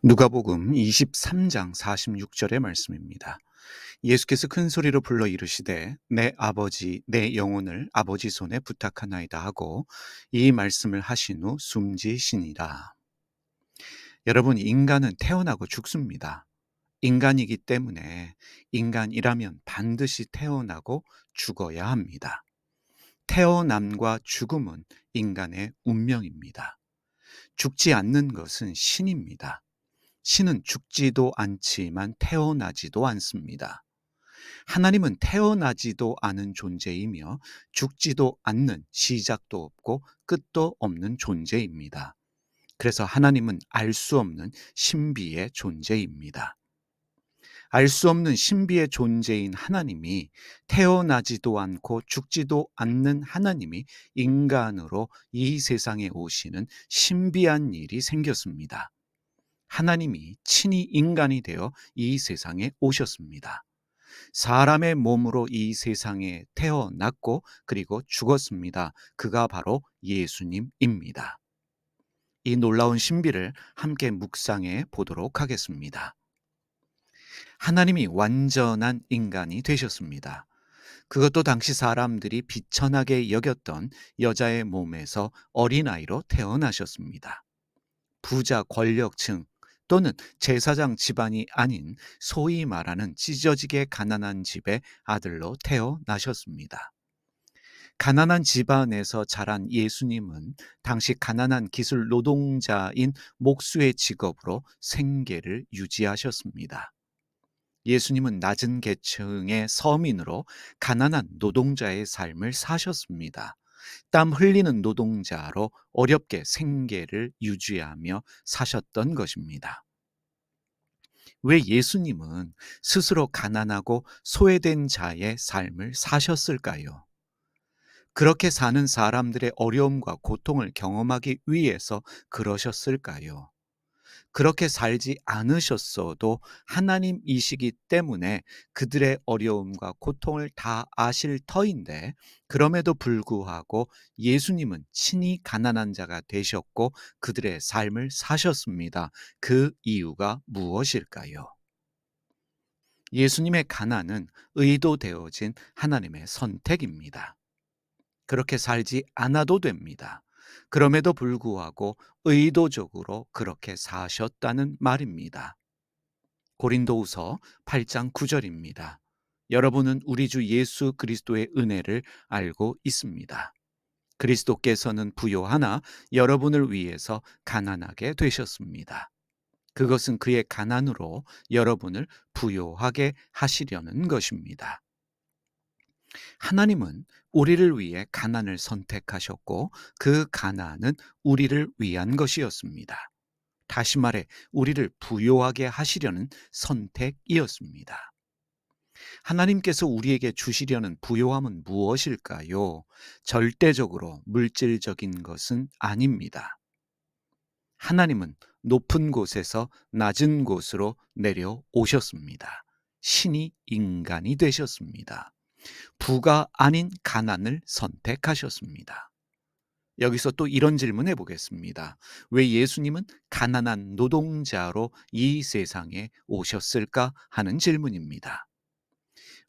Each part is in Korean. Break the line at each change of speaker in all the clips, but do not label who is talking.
누가복음 23장 46절의 말씀입니다. 예수께서 큰 소리로 불러 이르시되 내 아버지 내 영혼을 아버지 손에 부탁하나이다 하고 이 말씀을 하신 후 숨지시니라. 여러분, 인간은 태어나고 죽습니다. 인간이기 때문에 인간이라면 반드시 태어나고 죽어야 합니다. 태어남과 죽음은 인간의 운명입니다. 죽지 않는 것은 신입니다. 신은 죽지도 않지만 태어나지도 않습니다. 하나님은 태어나지도 않은 존재이며 죽지도 않는 시작도 없고 끝도 없는 존재입니다. 그래서 하나님은 알 수 없는 신비의 존재입니다. 알 수 없는 신비의 존재인 하나님이, 태어나지도 않고 죽지도 않는 하나님이 인간으로 이 세상에 오시는 신비한 일이 생겼습니다. 하나님이 친히 인간이 되어 이 세상에 오셨습니다. 사람의 몸으로 이 세상에 태어났고 그리고 죽었습니다. 그가 바로 예수님입니다. 이 놀라운 신비를 함께 묵상해 보도록 하겠습니다. 하나님이 완전한 인간이 되셨습니다. 그것도 당시 사람들이 비천하게 여겼던 여자의 몸에서 어린아이로 태어나셨습니다. 부자 권력층 또는 제사장 집안이 아닌 소위 말하는 찢어지게 가난한 집의 아들로 태어나셨습니다. 가난한 집안에서 자란 예수님은 당시 가난한 기술 노동자인 목수의 직업으로 생계를 유지하셨습니다. 예수님은 낮은 계층의 서민으로 가난한 노동자의 삶을 사셨습니다. 땀 흘리는 노동자로 어렵게 생계를 유지하며 사셨던 것입니다. 왜 예수님은 스스로 가난하고 소외된 자의 삶을 사셨을까요? 그렇게 사는 사람들의 어려움과 고통을 경험하기 위해서 그러셨을까요? 그렇게 살지 않으셨어도 하나님이시기 때문에 그들의 어려움과 고통을 다 아실 터인데, 그럼에도 불구하고 예수님은 친히 가난한 자가 되셨고 그들의 삶을 사셨습니다. 그 이유가 무엇일까요? 예수님의 가난은 의도되어진 하나님의 선택입니다. 그렇게 살지 않아도 됩니다. 그럼에도 불구하고 의도적으로 그렇게 사셨다는 말입니다. 고린도후서 8장 9절입니다. 여러분은 우리 주 예수 그리스도의 은혜를 알고 있습니다. 그리스도께서는 부요하나 여러분을 위해서 가난하게 되셨습니다. 그것은 그의 가난으로 여러분을 부요하게 하시려는 것입니다. 하나님은 우리를 위해 가난을 선택하셨고 그 가난은 우리를 위한 것이었습니다. 다시 말해 우리를 부요하게 하시려는 선택이었습니다. 하나님께서 우리에게 주시려는 부요함은 무엇일까요? 절대적으로 물질적인 것은 아닙니다. 하나님은 높은 곳에서 낮은 곳으로 내려오셨습니다. 신이 인간이 되셨습니다. 부가 아닌 가난을 선택하셨습니다. 여기서 또 이런 질문해 보겠습니다. 왜 예수님은 가난한 노동자로 이 세상에 오셨을까 하는 질문입니다.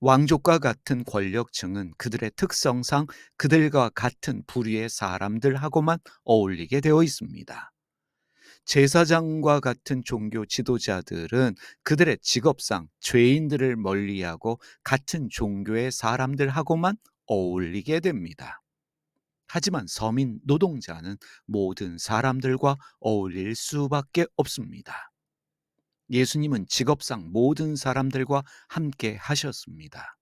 왕족과 같은 권력층은 그들의 특성상 그들과 같은 부류의 사람들하고만 어울리게 되어 있습니다. 제사장과 같은 종교 지도자들은 그들의 직업상 죄인들을 멀리하고 같은 종교의 사람들하고만 어울리게 됩니다. 하지만 서민 노동자는 모든 사람들과 어울릴 수밖에 없습니다. 예수님은 직업상 모든 사람들과 함께 하셨습니다.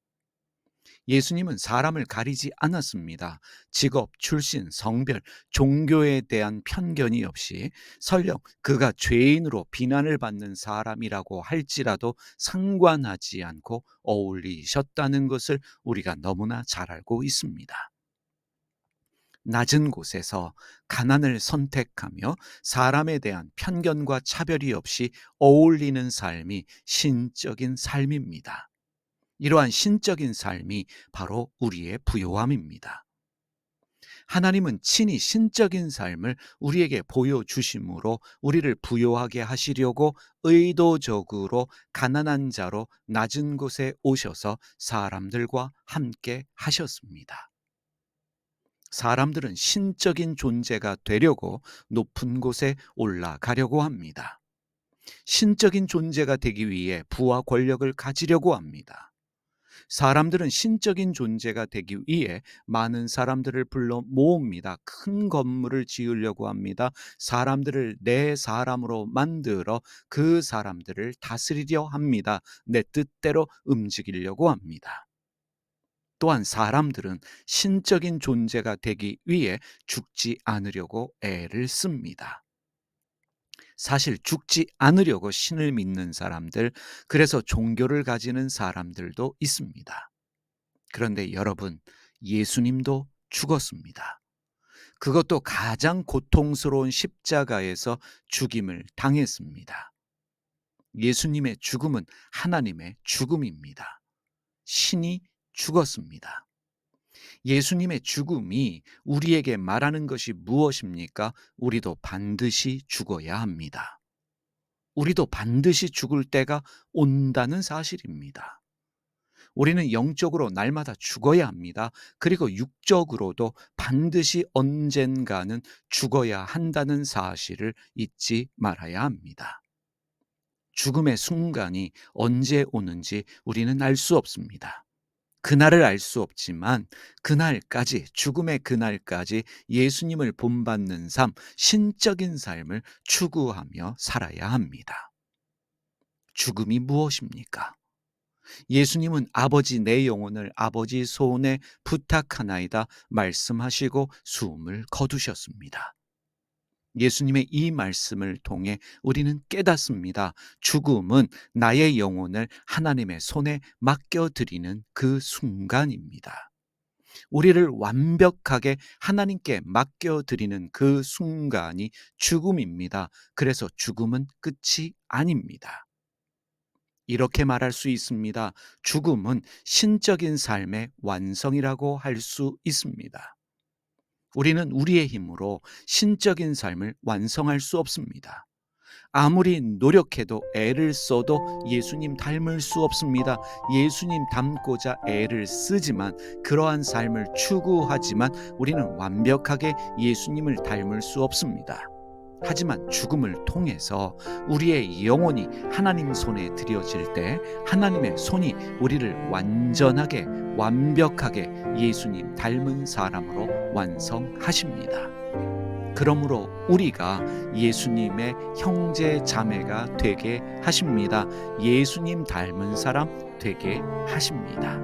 예수님은 사람을 가리지 않았습니다. 직업, 출신, 성별, 종교에 대한 편견이 없이 설령 그가 죄인으로 비난을 받는 사람이라고 할지라도 상관하지 않고 어울리셨다는 것을 우리가 너무나 잘 알고 있습니다. 낮은 곳에서 가난을 선택하며 사람에 대한 편견과 차별이 없이 어울리는 삶이 신적인 삶입니다. 이러한 신적인 삶이 바로 우리의 부요함입니다. 하나님은 친히 신적인 삶을 우리에게 보여주심으로 우리를 부요하게 하시려고 의도적으로 가난한 자로 낮은 곳에 오셔서 사람들과 함께 하셨습니다. 사람들은 신적인 존재가 되려고 높은 곳에 올라가려고 합니다. 신적인 존재가 되기 위해 부와 권력을 가지려고 합니다. 사람들은 신적인 존재가 되기 위해 많은 사람들을 불러 모읍니다. 큰 건물을 지으려고 합니다. 사람들을 내 사람으로 만들어 그 사람들을 다스리려 합니다. 내 뜻대로 움직이려고 합니다. 또한 사람들은 신적인 존재가 되기 위해 죽지 않으려고 애를 씁니다. 사실 죽지 않으려고 신을 믿는 사람들, 그래서 종교를 가지는 사람들도 있습니다. 그런데 여러분, 예수님도 죽었습니다. 그것도 가장 고통스러운 십자가에서 죽임을 당했습니다. 예수님의 죽음은 하나님의 죽음입니다. 신이 죽었습니다. 예수님의 죽음이 우리에게 말하는 것이 무엇입니까? 우리도 반드시 죽어야 합니다. 우리도 반드시 죽을 때가 온다는 사실입니다. 우리는 영적으로 날마다 죽어야 합니다. 그리고 육적으로도 반드시 언젠가는 죽어야 한다는 사실을 잊지 말아야 합니다. 죽음의 순간이 언제 오는지 우리는 알 수 없습니다. 그날을 알 수 없지만 그날까지, 죽음의 그날까지 예수님을 본받는 삶, 신적인 삶을 추구하며 살아야 합니다. 죽음이 무엇입니까? 예수님은 아버지 내 영혼을 아버지 손에 부탁하나이다 말씀하시고 숨을 거두셨습니다. 예수님의 이 말씀을 통해 우리는 깨닫습니다. 죽음은 나의 영혼을 하나님의 손에 맡겨드리는 그 순간입니다. 우리를 완벽하게 하나님께 맡겨드리는 그 순간이 죽음입니다. 그래서 죽음은 끝이 아닙니다. 이렇게 말할 수 있습니다. 죽음은 신적인 삶의 완성이라고 할 수 있습니다. 우리는 우리의 힘으로 신적인 삶을 완성할 수 없습니다. 아무리 노력해도 애를 써도 예수님 닮을 수 없습니다. 예수님 닮고자 애를 쓰지만, 그러한 삶을 추구하지만 우리는 완벽하게 예수님을 닮을 수 없습니다. 하지만 죽음을 통해서 우리의 영혼이 하나님 손에 드려질 때 하나님의 손이 우리를 완전하게, 완벽하게 예수님 닮은 사람으로 완성하십니다. 그러므로 우리가 예수님의 형제 자매가 되게 하십니다. 예수님 닮은 사람 되게 하십니다.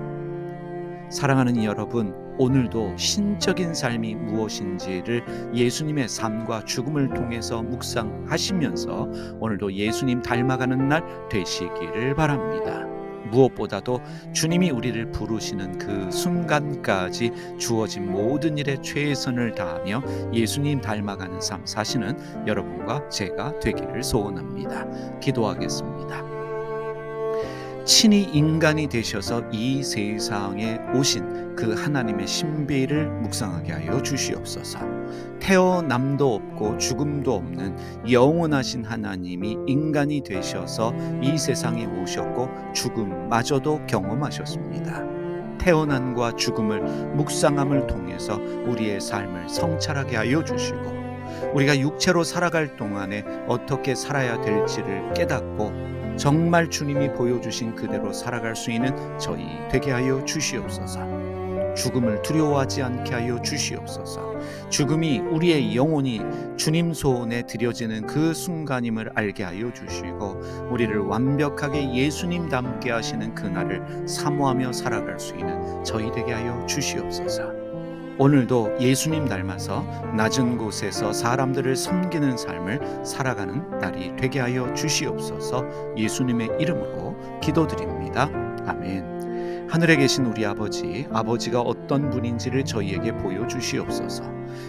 사랑하는 여러분, 오늘도 신적인 삶이 무엇인지를 예수님의 삶과 죽음을 통해서 묵상하시면서 오늘도 예수님 닮아가는 날 되시기를 바랍니다. 무엇보다도 주님이 우리를 부르시는 그 순간까지 주어진 모든 일에 최선을 다하며 예수님 닮아가는 삶 사시는 여러분과 제가 되기를 소원합니다. 기도하겠습니다. 친히 인간이 되셔서 이 세상에 오신 그 하나님의 신비를 묵상하게 하여 주시옵소서. 태어남도 없고 죽음도 없는 영원하신 하나님이 인간이 되셔서 이 세상에 오셨고 죽음마저도 경험하셨습니다. 태어남과 죽음을 묵상함을 통해서 우리의 삶을 성찰하게 하여 주시고, 우리가 육체로 살아갈 동안에 어떻게 살아야 될지를 깨닫고 정말 주님이 보여주신 그대로 살아갈 수 있는 저희 되게 하여 주시옵소서. 죽음을 두려워하지 않게 하여 주시옵소서. 죽음이 우리의 영혼이 주님 손에 드려지는 그 순간임을 알게 하여 주시고, 우리를 완벽하게 예수님 닮게 하시는 그날을 사모하며 살아갈 수 있는 저희 되게 하여 주시옵소서. 오늘도 예수님 닮아서 낮은 곳에서 사람들을 섬기는 삶을 살아가는 날이 되게 하여 주시옵소서. 예수님의 이름으로 기도드립니다. 아멘. 하늘에 계신 우리 아버지가 어떤 분인지를 저희에게 보여주시옵소서.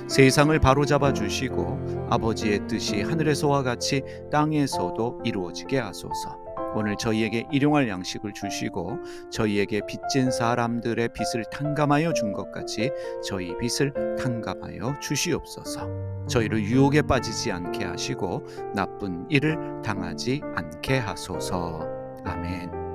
세상을 바로잡아 주시고 아버지의 뜻이 하늘에서와 같이 땅에서도 이루어지게 하소서. 오늘 저희에게 일용할 양식을 주시고 저희에게 빚진 사람들의 빚을 탕감하여 준 것 같이 저희 빚을 탕감하여 주시옵소서. 저희를 유혹에 빠지지 않게 하시고 나쁜 일을 당하지 않게 하소서. 아멘.